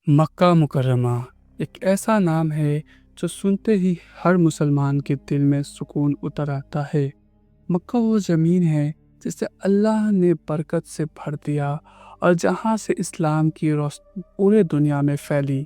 मक्का मुकर्रमा एक ऐसा नाम है जो सुनते ही हर मुसलमान के दिल में सुकून उतर आता है। मक्का वो ज़मीन है जिसे अल्लाह ने बरकत से भर दिया और जहाँ से इस्लाम की रोशनी पूरे दुनिया में फैली।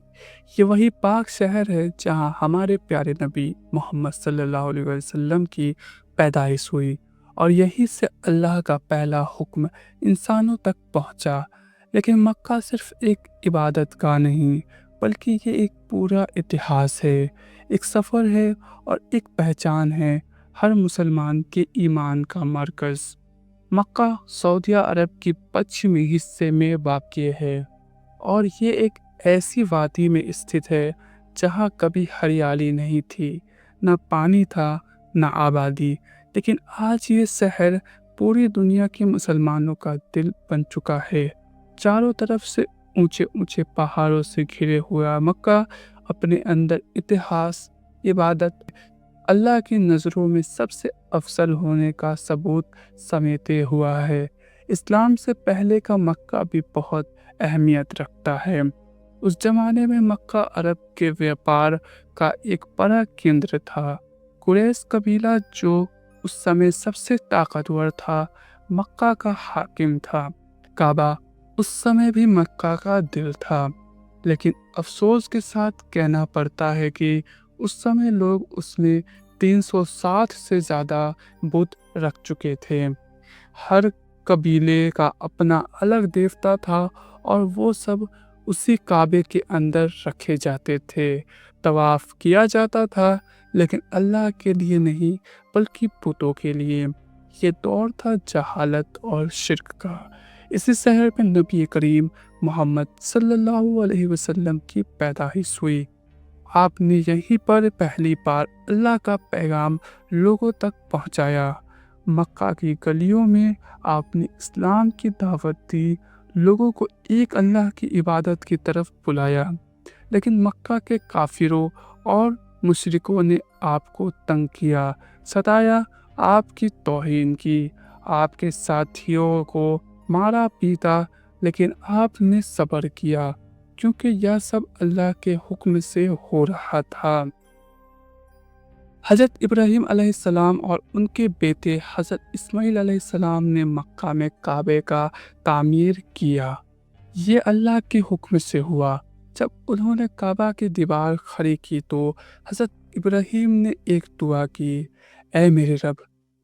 ये वही पाक शहर है जहाँ हमारे प्यारे नबी मोहम्मद सल्लल्लाहु अलैहि वसल्लम की पैदाइश हुई और यहीं से अल्लाह का पहला हुक्म इंसानों तक पहुँचा। लेकिन मक्का सिर्फ एक इबादत गाह नहीं, बल्कि ये एक पूरा इतिहास है, एक सफ़र है और एक पहचान है हर मुसलमान के ईमान का मरकज़। मक्का सऊदी अरब की पश्चिमी हिस्से में वाक़ है और ये एक ऐसी वादी में स्थित है जहाँ कभी हरियाली नहीं थी, न पानी था, न आबादी। लेकिन आज ये शहर पूरी दुनिया के मुसलमानों का दिल बन चुका है। चारों तरफ से ऊंचे ऊंचे पहाड़ों से घिरे हुआ मक्का अपने अंदर इतिहास, इबादत, अल्लाह की नज़रों में सबसे अफजल होने का सबूत समेटे हुआ है। इस्लाम से पहले का मक्का भी बहुत अहमियत रखता है। उस जमाने में मक्का अरब के व्यापार का एक बड़ा केंद्र था। कुरैश कबीला जो उस समय सबसे ताकतवर था, मक्का का हाकिम था। काबा उस समय भी मक्का का दिल था, लेकिन अफसोस के साथ कहना पड़ता है कि उस समय लोग उसमें 360 से ज़्यादा बुत रख चुके थे। हर कबीले का अपना अलग देवता था और वो सब उसी काबे के अंदर रखे जाते थे। तवाफ किया जाता था, लेकिन अल्लाह के लिए नहीं, बल्कि बुतों के लिए। ये दौर था जहालत और शिर्क का। इसी शहर में नबी करीम मोहम्मद सल्लल्लाहु अलैहि वसल्लम की पैदाइश हुई। आपने यहीं पर पहली बार अल्लाह का पैगाम लोगों तक पहुंचाया। मक्का की गलियों में आपने इस्लाम की दावत दी, लोगों को एक अल्लाह की इबादत की तरफ बुलाया। लेकिन मक्का के काफिरों और मुशरिकों ने आपको तंग किया, सताया, आपकी तौहीन की, आपके साथियों को मारा पीटा, लेकिन आपने सब्र किया, क्योंकि यह सब अल्लाह के हुक्म से हो रहा था। हज़रत इब्राहीम अलैहिस्सलाम और उनके बेटे हज़रत इस्माईल अलैहिस्सलाम ने मक्का में काबे का तामीर किया। ये अल्लाह के हुक्म से हुआ। जब उन्होंने काबा की दीवार खड़ी की तो हज़रत इब्राहीम ने एक दुआ की, ऐ मेरे रब,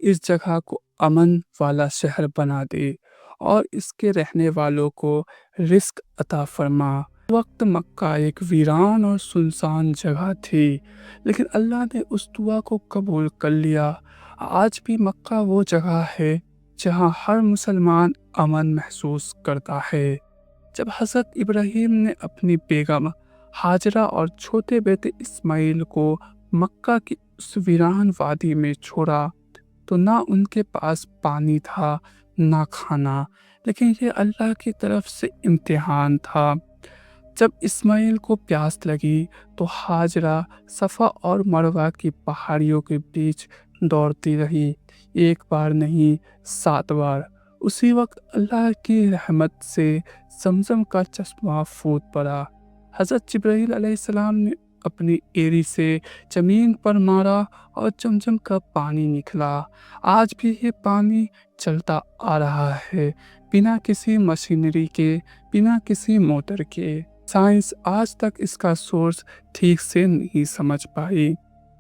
इस जगह को अमन वाला शहर बना दे और इसके रहने वालों को रिस्क अता फरमा। वक्त मक्का एक वीरान और सुनसान जगह थी, लेकिन अल्लाह ने उस दुआ को कबूल कर लिया। आज भी मक्का वो जगह है जहाँ हर मुसलमान अमन महसूस करता है। जब हज़रत इब्राहीम ने अपनी बेगम हाजरा और छोटे बेटे इस्माइल को मक्का की उस वीरान वादी में छोड़ा, तो ना उनके पास पानी था, ना खाना, लेकिन ये अल्लाह की तरफ से इम्तिहान था। जब इस्माइल को प्यास लगी तो हाजरा सफ़ा और मरवा की पहाड़ियों के बीच दौड़ती रही, एक बार नहीं 7 बार। उसी वक्त अल्लाह की रहमत से जमजम का चश्मा फूट पड़ा। हज़रत जिब्राईल अलैहिस्सलाम ने अपनी एरी से ज़मीन पर मारा और जमजम का पानी निकला। आज भी ये पानी चलता आ रहा है, बिना किसी मशीनरी के, बिना किसी मोटर के। साइंस आज तक इसका सोर्स ठीक से नहीं समझ पाई।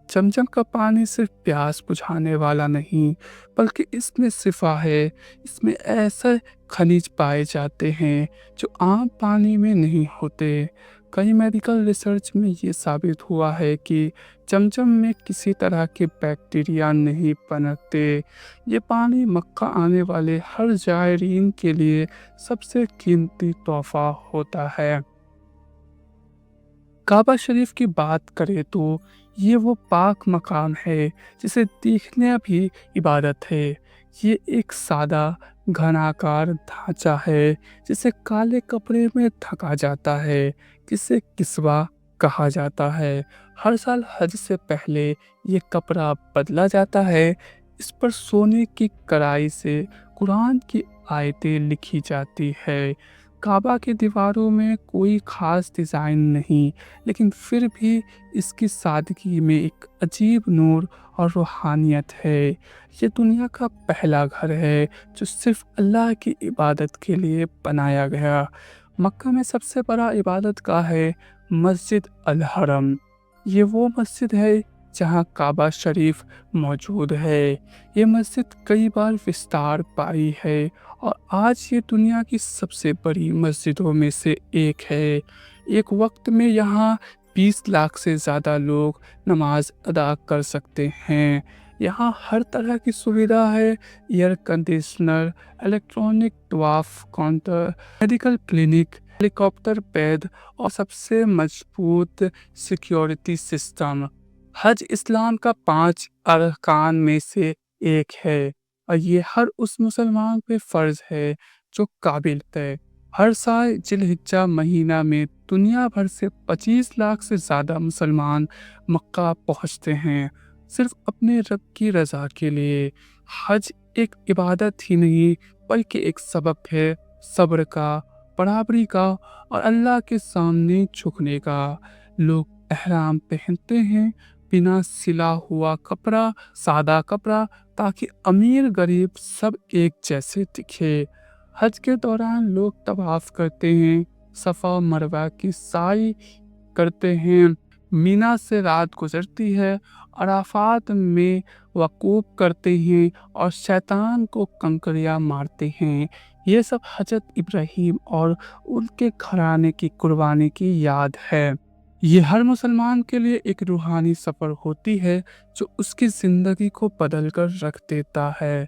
चमचम का पानी सिर्फ प्यास बुझाने वाला नहीं, बल्कि इसमें शिफा है। इसमें ऐसे खनिज पाए जाते हैं जो आम पानी में नहीं होते। कई मेडिकल रिसर्च में ये साबित हुआ है कि चमचम में किसी तरह के बैक्टीरिया नहीं पनपते। ये पानी मक्का आने वाले हर ज़ायरीन के लिए सबसे कीमती तोहफा होता है। काबा शरीफ की बात करें तो ये वो पाक मकाम है जिसे देखना भी इबादत है। ये एक सादा घनाकार ढांचा है जिसे काले कपड़े में ढका जाता है, जिसे किस्वा कहा जाता है। हर साल हज से पहले ये कपड़ा बदला जाता है। इस पर सोने की कढ़ाई से कुरान की आयतें लिखी जाती है। کعبہ کی دیواروں میں کوئی خاص ڈیزائن نہیں، لیکن پھر بھی اس کی سادگی میں ایک عجیب نور اور روحانیت ہے۔ یہ دنیا کا پہلا گھر ہے جو صرف اللہ کی عبادت کے لیے بنایا گیا۔ مکہ میں سب سے بڑا عبادت گاہ ہے مسجد الحرم۔ یہ وہ مسجد ہے جہاں کعبہ شریف موجود ہے۔ یہ مسجد کئی بار وسطار پائی ہے اور آج یہ دنیا کی سب سے بڑی مسجدوں میں سے ایک ہے۔ ایک وقت میں یہاں 20 لاکھ سے زیادہ لوگ نماز ادا کر سکتے ہیں۔ یہاں ہر طرح کی سویدھا ہے: ایئر کنڈیشنر، الیکٹرانک طواف کاؤنٹر، میڈیکل کلینک، ہیلی کاپٹر پیڈ اور سب سے مضبوط سیکیورٹی سسٹم۔ حج اسلام کا 5 ارکان میں سے ایک ہے اور یہ ہر اس مسلمان پہ فرض ہے جو قابل ہے۔ ہر سال ذی الحجہ مہینہ میں دنیا بھر سے 25 لاکھ سے زیادہ مسلمان مکہ پہنچتے ہیں صرف اپنے رب کی رضا کے لیے۔ حج ایک عبادت ہی نہیں بلکہ ایک سبب ہے صبر کا، برابری کا اور اللہ کے سامنے جھکنے کا۔ لوگ احرام پہنتے ہیں، بنا سلا ہوا کپڑا، سادہ کپڑا، تاکہ امیر غریب سب ایک جیسے دکھے۔ حج کے دوران لوگ طواف کرتے ہیں، صفا و مروہ کی سعی کرتے ہیں، مینا سے رات گزرتی ہے، عرفات میں وقوف کرتے ہیں اور شیطان کو کنکریاں مارتے ہیں۔ یہ سب حضرت ابراہیم اور ان کے گھرانے کی قربانی کی یاد ہے۔ یہ ہر مسلمان کے لیے ایک روحانی سفر ہوتی ہے جو اس کی زندگی کو بدل کر رکھ دیتا ہے۔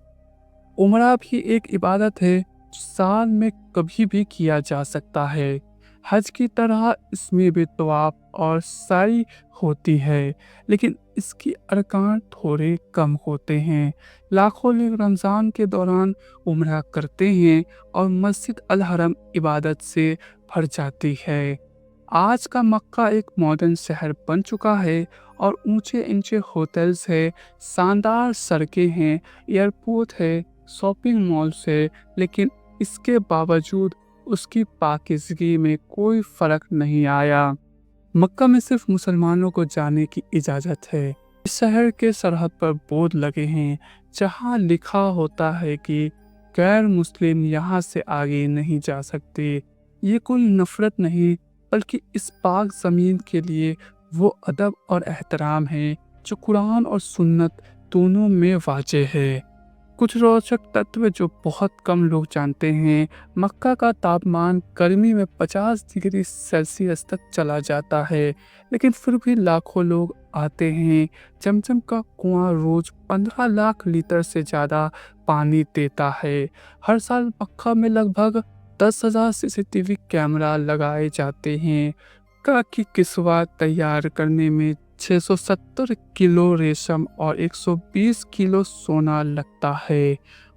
عمرہ بھی ایک عبادت ہے جو سال میں کبھی بھی کیا جا سکتا ہے۔ حج کی طرح اس میں بھی طواف اور سعی ہوتی ہے، لیکن اس کی ارکان تھوڑے کم ہوتے ہیں۔ لاکھوں لوگ رمضان کے دوران عمرہ کرتے ہیں اور مسجد الحرم عبادت سے بھر جاتی ہے۔ آج کا مکہ ایک ماڈرن شہر بن چکا ہے اور اونچے اونچے ہوٹلز ہیں، شاندار سڑکیں ہیں، ایئرپورٹ ہے، شاپنگ مالز ہے، لیکن اس کے باوجود اس کی پاکیزگی میں کوئی فرق نہیں آیا۔ مکہ میں صرف مسلمانوں کو جانے کی اجازت ہے۔ اس شہر کے سرحد پر بورڈ لگے ہیں جہاں لکھا ہوتا ہے کہ غیر مسلم یہاں سے آگے نہیں جا سکتے۔ یہ کوئی نفرت نہیں بلکہ اس پاک زمین کے لیے وہ ادب اور احترام ہے جو قرآن اور سنت دونوں میں واضح ہے۔ کچھ روچک تتو جو بہت کم لوگ جانتے ہیں: مکہ کا تاپمان گرمی میں 50 ڈگری سیلسیس تک چلا جاتا ہے، لیکن پھر بھی لاکھوں لوگ آتے ہیں۔ زمزم کا کنواں روز 15 لاکھ لیٹر سے زیادہ پانی دیتا ہے۔ ہر سال مکہ میں لگ بھگ 10,000 CCTV کیمرہ لگائے جاتے ہیں۔ مکہ کی کسوہ تیار کرنے میں 670 کلو ریشم اور 120 کلو سونا لگتا ہے۔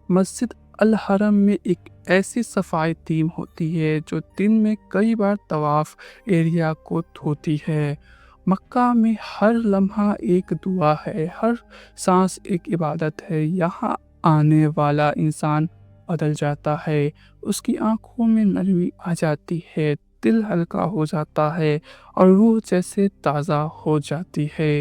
مسجد الحرم میں ایک ایسی صفائی ٹیم ہوتی ہے جو دن میں کئی بار طواف ایریا کو دھوتی ہے۔ مکہ میں ہر لمحہ ایک دعا ہے، ہر سانس ایک عبادت ہے۔ یہاں آنے والا انسان بدل جاتا ہے، اس کی آنکھوں میں نرمی آ جاتی ہے، دل ہلکا ہو جاتا ہے اور روح جیسے تازہ ہو جاتی ہے۔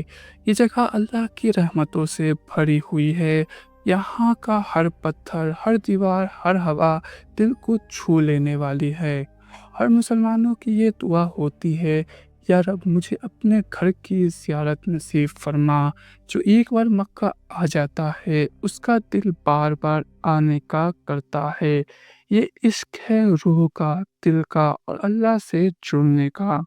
یہ جگہ اللہ کی رحمتوں سے بھری ہوئی ہے۔ یہاں کا ہر پتھر، ہر دیوار، ہر ہوا دل کو چھو لینے والی ہے۔ ہر مسلمانوں کی یہ دعا ہوتی ہے: یا رب مجھے اپنے گھر کی زیارت نصیب فرما۔ جو ایک بار مکہ آ جاتا ہے اس کا دل بار بار آنے کا کرتا ہے۔ یہ عشق ہے روح کا، دل کا اور اللہ سے جڑنے کا۔